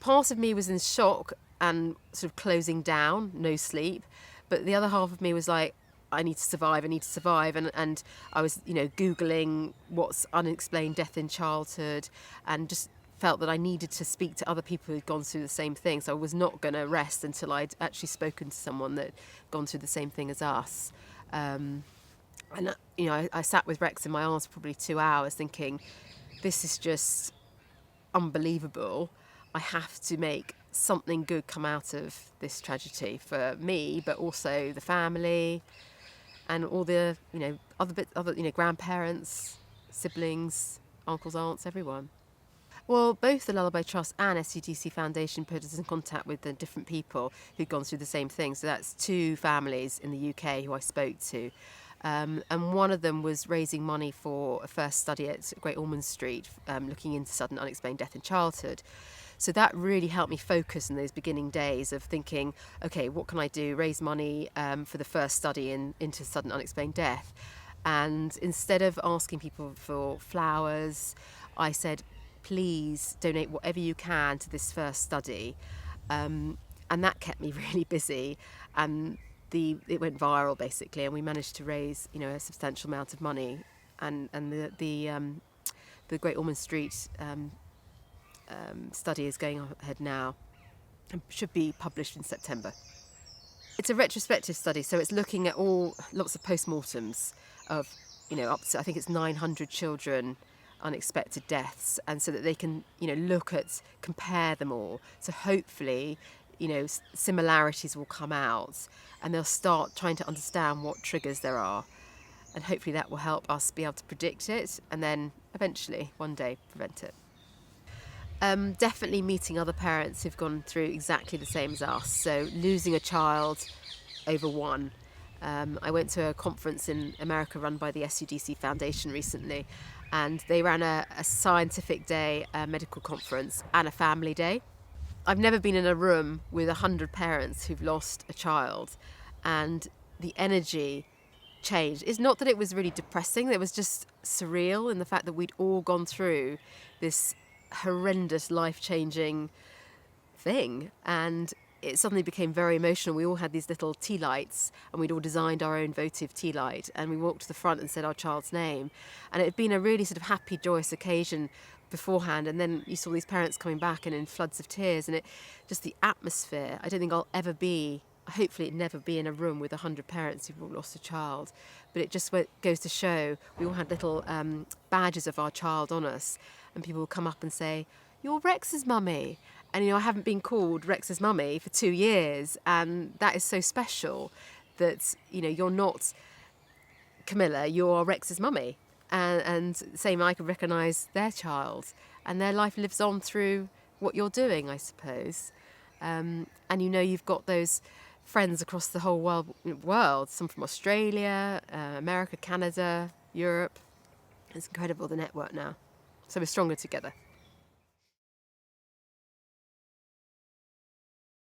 part of me was in shock and sort of closing down, no sleep. But the other half of me was like, I need to survive. And I was, Googling what's unexplained death in childhood, and just felt that I needed to speak to other people who'd gone through the same thing. So I was not going to rest until I'd actually spoken to someone that had gone through the same thing as us. I sat with Rex in my arms for probably 2 hours thinking, this is just unbelievable. I have to make something good come out of this tragedy for me, but also the family and all the, other grandparents, siblings, uncles, aunts, everyone. Well, both the Lullaby Trust and SCDC Foundation put us in contact with the different people who'd gone through the same thing. So that's 2 families in the UK who I spoke to. And one of them was raising money for a first study at Great Ormond Street, looking into sudden unexplained death in childhood. So that really helped me focus in those beginning days of thinking, okay, what can I do? Raise money for the first study into sudden unexplained death. And instead of asking people for flowers, I said, please donate whatever you can to this first study. And that kept me really busy. And it went viral basically, and we managed to raise a substantial amount of money. And the Great Ormond Street study is going ahead now and should be published in September. It's a retrospective study, so it's looking at lots of postmortems of up to, I think it's 900 children unexpected deaths, and so that they can compare them all. So hopefully similarities will come out, and they'll start trying to understand what triggers there are, and hopefully that will help us be able to predict it and then eventually one day prevent it. Definitely meeting other parents who've gone through exactly the same as us, so losing a child over one. I went to a conference in America run by the SCDC Foundation recently, and they ran a scientific day, a medical conference, and a family day. I've never been in a room with 100 parents who've lost a child, and the energy changed. It's not that it was really depressing, it was just surreal in the fact that we'd all gone through this horrendous, life-changing thing, and it suddenly became very emotional. We all had these little tea lights, and we'd all designed our own votive tea light, and we walked to the front and said our child's name, and it had been a really sort of happy, joyous occasion beforehand, and then you saw these parents coming back and in floods of tears, and just the atmosphere. I don't think I'll ever be, hopefully never be, in a room with 100 parents who've all lost a child, but it just goes to show we all had little badges of our child on us, and people will come up and say, "You're Rex's mummy." And I haven't been called Rex's mummy for 2 years, and that is so special that you're not Camilla, you're Rex's mummy. And same, I could recognise their child, and their life lives on through what you're doing, I suppose. And you've got those friends across the whole world, some from Australia, America, Canada, Europe. It's incredible, the network now. So we're stronger together.